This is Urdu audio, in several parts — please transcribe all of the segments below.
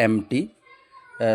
MT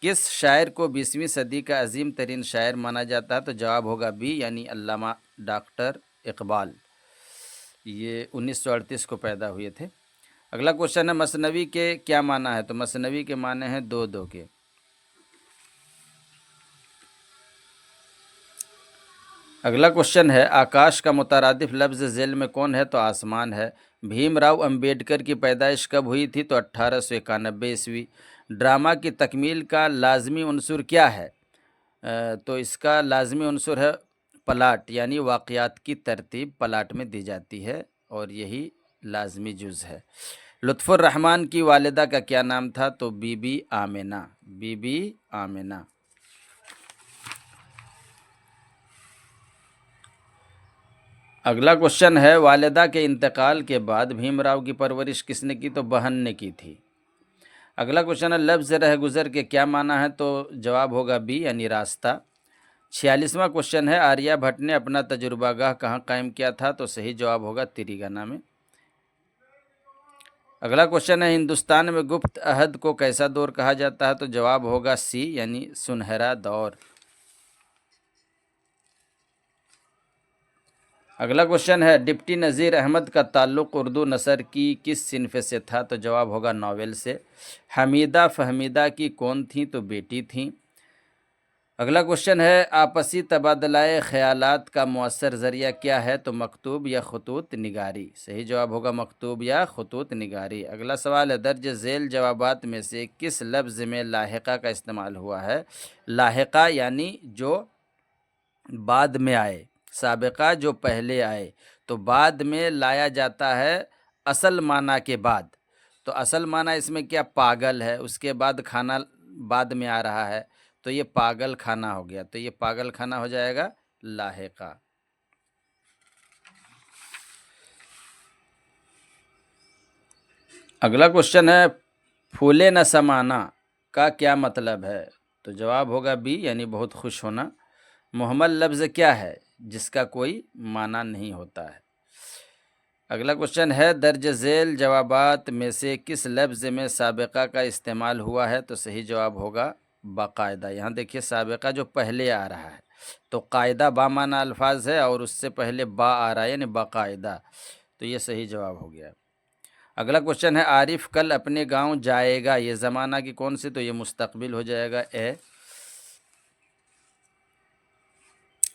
کس شاعر کو 20ویں صدی کا عظیم ترین شاعر مانا جاتا ہے؟ تو جواب ہوگا بی یعنی علامہ ڈاکٹر اقبال، یہ 1938 کو پیدا ہوئے تھے۔ اگلا کوشچن ہے مثنوی کے کیا معنی ہے؟ تو مثنوی کے معنی ہیں دو دو کے۔ اگلا کوشچن ہے آکاش کا مترادف لفظ ذیل میں کون ہے؟ تو آسمان ہے۔ بھیم راؤ امبیڈکر کی پیدائش کب ہوئی تھی؟ تو 1891 عیسوی۔ ڈرامہ کی تکمیل کا لازمی عنصر کیا ہے؟ تو اس کا لازمی عنصر ہے پلاٹ، یعنی واقعات کی ترتیب پلاٹ میں دی جاتی ہے اور یہی لازمی جز ہے۔ لطف الرحمن کی والدہ کا کیا نام تھا؟ تو بی بی آمنہ، بی بی آمنہ۔ اگلا کوشچن ہے والدہ کے انتقال کے بعد بھیم راؤ کی پرورش کس نے کی؟ تو بہن نے کی تھی۔ اگلا کوشچن ہے لفظ رہ گزر کے کیا معنی ہے؟ تو جواب ہوگا بی یعنی راستہ۔ 46واں کوشچن ہے آریہ بھٹ نے اپنا تجربہ گاہ کہاں قائم کیا تھا؟ تو صحیح جواب ہوگا تریگانہ میں۔ اگلا کوشچن ہے ہندوستان میں گپت عہد کو کیسا دور کہا جاتا ہے؟ تو جواب ہوگا سی یعنی سنہرا دور۔ اگلا کوشچن ہے ڈپٹی نذیر احمد کا تعلق اردو نثر کی کس صنف سے تھا؟ تو جواب ہوگا ناول سے۔ حمیدہ فہمیدہ کی کون تھیں؟ تو بیٹی تھیں۔ اگلا کوشچن ہے آپسی تبادلہ خیالات کا مؤثر ذریعہ کیا ہے؟ تو مکتوب یا خطوط نگاری۔ صحیح جواب ہوگا مکتوب یا خطوط نگاری۔ اگلا سوال ہے درج ذیل جوابات میں سے کس لفظ میں لاحقہ کا استعمال ہوا ہے؟ لاحقہ یعنی جو بعد میں آئے، سابقہ جو پہلے آئے، تو بعد میں لایا جاتا ہے اصل معنی کے بعد۔ تو اصل معنی اس میں کیا؟ پاگل ہے، اس کے بعد کھانا بعد میں آ رہا ہے تو یہ پاگل کھانا ہو گیا، تو یہ پاگل کھانا ہو جائے گا لاحقہ۔ اگلا کوشچن ہے پھولے نہ سمانا کا کیا مطلب ہے؟ تو جواب ہوگا بی یعنی بہت خوش ہونا۔ محمل لفظ کیا ہے جس کا کوئی معنی نہیں ہوتا ہے؟ اگلا کوشچن ہے درج ذیل جوابات میں سے کس لفظ میں سابقہ کا استعمال ہوا ہے؟ تو صحیح جواب ہوگا باقاعدہ۔ یہاں دیکھیے سابقہ جو پہلے آ رہا ہے تو قاعدہ با معنی الفاظ ہے اور اس سے پہلے با آ رہا ہے یعنی باقاعدہ، تو یہ صحیح جواب ہو گیا۔ اگلا کوشچن ہے عارف کل اپنے گاؤں جائے گا، یہ زمانہ کی کون سی؟ تو یہ مستقبل ہو جائے گا اے۔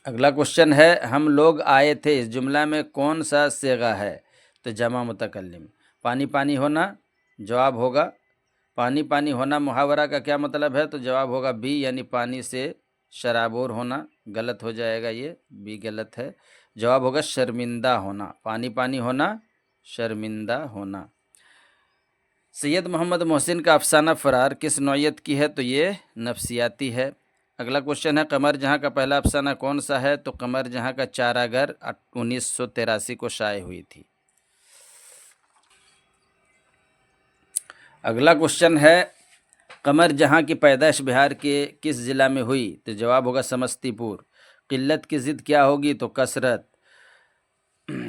اگلا کوشچن ہے ہم لوگ آئے تھے، اس جملہ میں کون سا صیغہ ہے؟ تو جمع متکلم۔ پانی پانی ہونا جواب ہوگا پانی پانی ہونا محاورہ کا کیا مطلب ہے؟ تو جواب ہوگا بی یعنی پانی سے شرابور ہونا، غلط ہو جائے گا، یہ بی غلط ہے۔ جواب ہوگا شرمندہ ہونا، پانی پانی ہونا شرمندہ ہونا۔ سید محمد محسن کا افسانہ فرار کس نوعیت کی ہے؟ تو یہ نفسیاتی ہے۔ اگلا کوشچن ہے قمر جہاں کا پہلا افسانہ کون سا ہے؟ تو قمر جہاں کا چارہ گھر 1983 کو شائع ہوئی تھی۔ اگلا کوشچن ہے قمر جہاں کی پیدائش بہار کے کس ضلع میں ہوئی؟ تو جواب ہوگا سمستی پور۔ قلت کی ضد کیا ہوگی؟ تو کثرت۔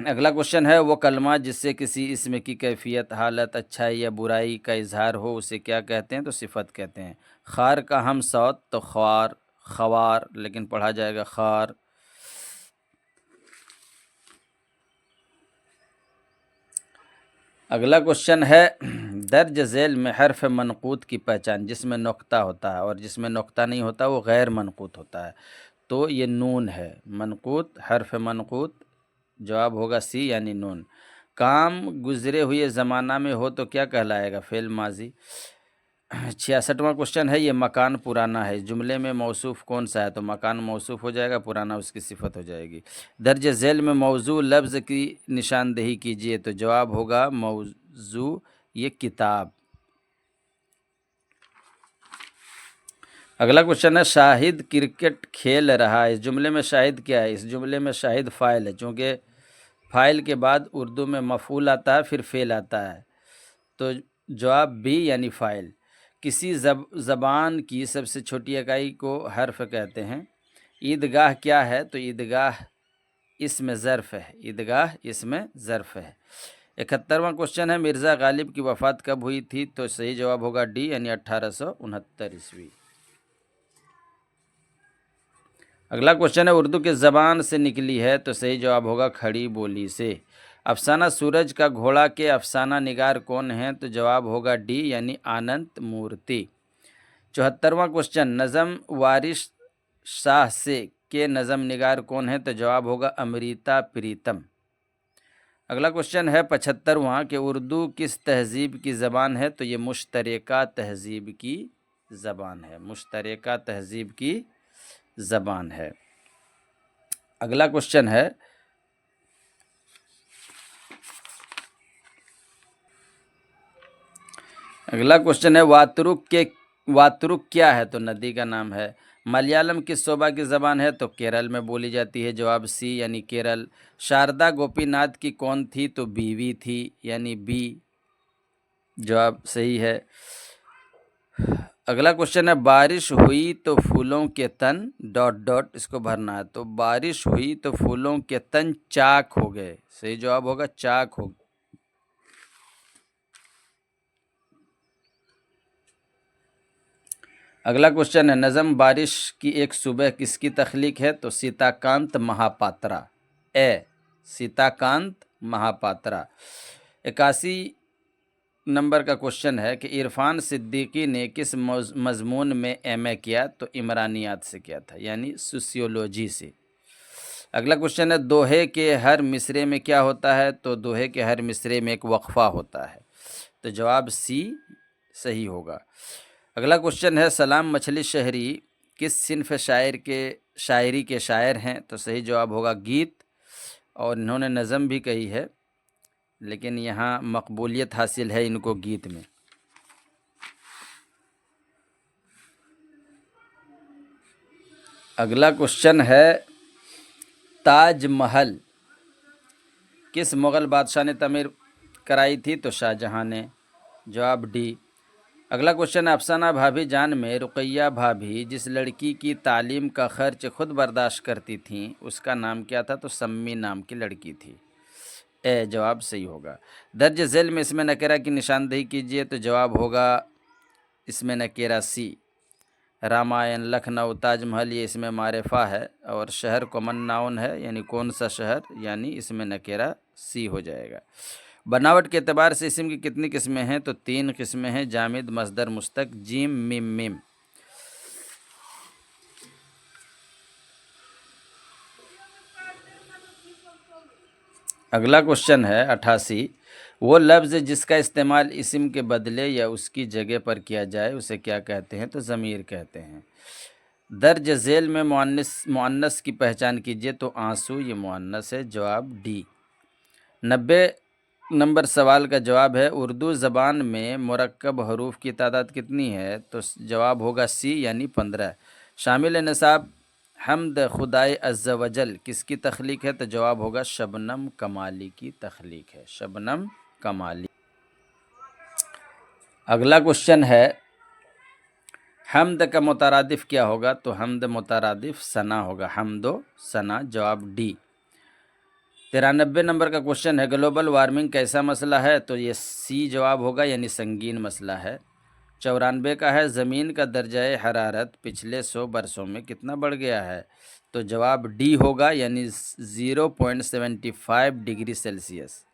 اگلا کوشچن ہے وہ کلمہ جس سے کسی اسم کی کیفیت، حالت، اچھائی یا برائی کا اظہار ہو اسے کیا کہتے ہیں؟ تو صفت کہتے ہیں۔ خار کا ہم صوت تو خوار، خوار لیکن پڑھا جائے گا خار۔ اگلا کوشچن ہے درج ذیل میں حرف منقوط کی پہچان، جس میں نقطہ ہوتا ہے اور جس میں نقطہ نہیں ہوتا وہ غیر منقوط ہوتا ہے، تو یہ نون ہے۔ منقوط حرف منقوط جواب ہوگا سی یعنی نون۔ کام گزرے ہوئے زمانہ میں ہو تو کیا کہلائے گا؟ فعل ماضی۔ 66واں کوشچن ہے یہ مکان پرانا ہے، جملے میں موصوف کون سا ہے؟ تو مکان موصوف ہو جائے گا، پرانا اس کی صفت ہو جائے گی۔ درج ذیل میں موضوع لفظ کی نشاندہی کیجیے، تو جواب ہوگا موضوع یہ کتاب۔ اگلا کوشچن ہے شاہد کرکٹ کھیل رہا ہے، اس جملے میں شاہد کیا ہے؟ اس جملے میں شاہد فاعل ہے، چونکہ فاعل کے بعد اردو میں مفعول آتا ہے پھر فعل آتا ہے، تو جواب بی یعنی فاعل۔ کسی زبان کی سب سے چھوٹی اکائی کو حرف کہتے ہیں۔ عیدگاہ کیا ہے؟ تو عیدگاہ اسم ظرف ہے، عیدگاہ اسم ظرف ہے۔ 71واں کوشچن ہے مرزا غالب کی وفات کب ہوئی تھی؟ تو صحیح جواب ہوگا ڈی یعنی 1869 عیسوی۔ اگلا کوشچن ہے اردو کس زبان سے نکلی ہے؟ تو صحیح جواب ہوگا کھڑی بولی سے۔ افسانہ سورج کا گھوڑا کے افسانہ نگار کون ہیں؟ تو جواب ہوگا ڈی یعنی آنند مورتی۔ 74واں کوشچن نظم وارث شاہ سے کے نظم نگار کون ہیں؟ تو جواب ہوگا امریتا پریتم۔ اگلا کوشچن ہے 75واں کہ اردو کس تہذیب کی زبان ہے؟ تو یہ مشترکہ تہذیب کی زبان ہے، مشترکہ تہذیب کی زبان ہے۔ اگلا کوشچن ہے واترک کیا ہے؟ تو ندی کا نام ہے۔ ملیالم کس صوبہ کی زبان ہے؟ تو کیرل میں بولی جاتی ہے، جواب سی یعنی کیرل۔ شاردا گوپی ناتھ کی کون تھی؟ تو بیوی تھی یعنی بی، جواب صحیح ہے۔ اگلا کوشچن ہے بارش ہوئی تو پھولوں کے تن .. اس کو بھرنا ہے۔ تو بارش ہوئی تو پھولوں کے تن چاک ہو گئے، صحیح جواب ہوگا چاک ہو گئے۔ اگلا کوشچن ہے نظم بارش کی ایک صبح کس کی تخلیق ہے؟ تو سیتا کانت مہاپاترا، سیتا کانت مہاپاترا۔ 81 نمبر کا کوشچن ہے کہ عرفان صدیقی نے کس مضمون میں ایم اے کیا؟ تو عمرانیات سے کیا تھا یعنی سوسیولوجی سے۔ اگلا کوشچن ہے دوہے کے ہر مصرے میں کیا ہوتا ہے؟ تو دوہے کے ہر مصرے میں ایک وقفہ ہوتا ہے، تو جواب سی صحیح ہوگا۔ اگلا کوشچن ہے سلام مچھلی شہری کس صنف شاعری کے شاعر ہیں؟ تو صحیح جواب ہوگا گیت، اور انہوں نے نظم بھی کہی ہے لیکن یہاں مقبولیت حاصل ہے ان کو گیت میں۔ اگلا کوشچن ہے تاج محل کس مغل بادشاہ نے تعمیر کرائی تھی؟ تو شاہ جہاں نے، جواب ڈی۔ اگلا کوشچن ہے افسانہ بھابھی جان میں رقیہ بھابھی جس لڑکی کی تعلیم کا خرچ خود برداشت کرتی تھیں اس کا نام کیا تھا؟ تو سمی نام کی لڑکی تھی، جواب صحیح ہوگا۔ درج ذیل میں اسم نکرہ کی نشاندہی کیجئے، تو جواب ہوگا اسم نکرہ سی۔ رامائن، لکھنؤ، تاج محل یہ اسم معرفہ ہے، اور شہر کامن ناؤن ہے یعنی کون سا شہر، یعنی اسم نکرہ سی ہو جائے گا۔ بناوٹ کے اعتبار سے اسم کی کتنی قسمیں ہیں؟ تو 3 قسمیں ہیں، جامد، مصدر، مشتق، جیم میم میم۔ اگلا کوشچن ہے 88 وہ لفظ جس کا استعمال اسم کے بدلے یا اس کی جگہ پر کیا جائے اسے کیا کہتے ہیں؟ تو ضمیر کہتے ہیں۔ درج ذیل میں مؤنث کی پہچان کیجئے، تو آنسو یہ مؤنث ہے، جواب ڈی۔ 90 نمبر سوال کا جواب ہے اردو زبان میں مرکب حروف کی تعداد کتنی ہے؟ تو جواب ہوگا سی یعنی 15۔ شامل نصاب حمد خدائے عز و جل کس کی تخلیق ہے؟ تو جواب ہوگا شبنم کمالی کی تخلیق ہے، شبنم کمالی۔ اگلا کوشچن ہے حمد کا مترادف کیا ہوگا؟ تو حمد مترادف ثنا ہوگا، حمد و ثنا، جواب ڈی۔ 93 نمبر کا کوشچن ہے گلوبل وارمنگ کیسا مسئلہ ہے؟ تو یہ سی جواب ہوگا یعنی سنگین مسئلہ ہے۔ 94 کا ہے زمین کا درجہ حرارت پچھلے 100 برسوں میں کتنا بڑھ گیا ہے؟ تو جواب ڈی ہوگا یعنی 0.75 ڈگری سیلسیس۔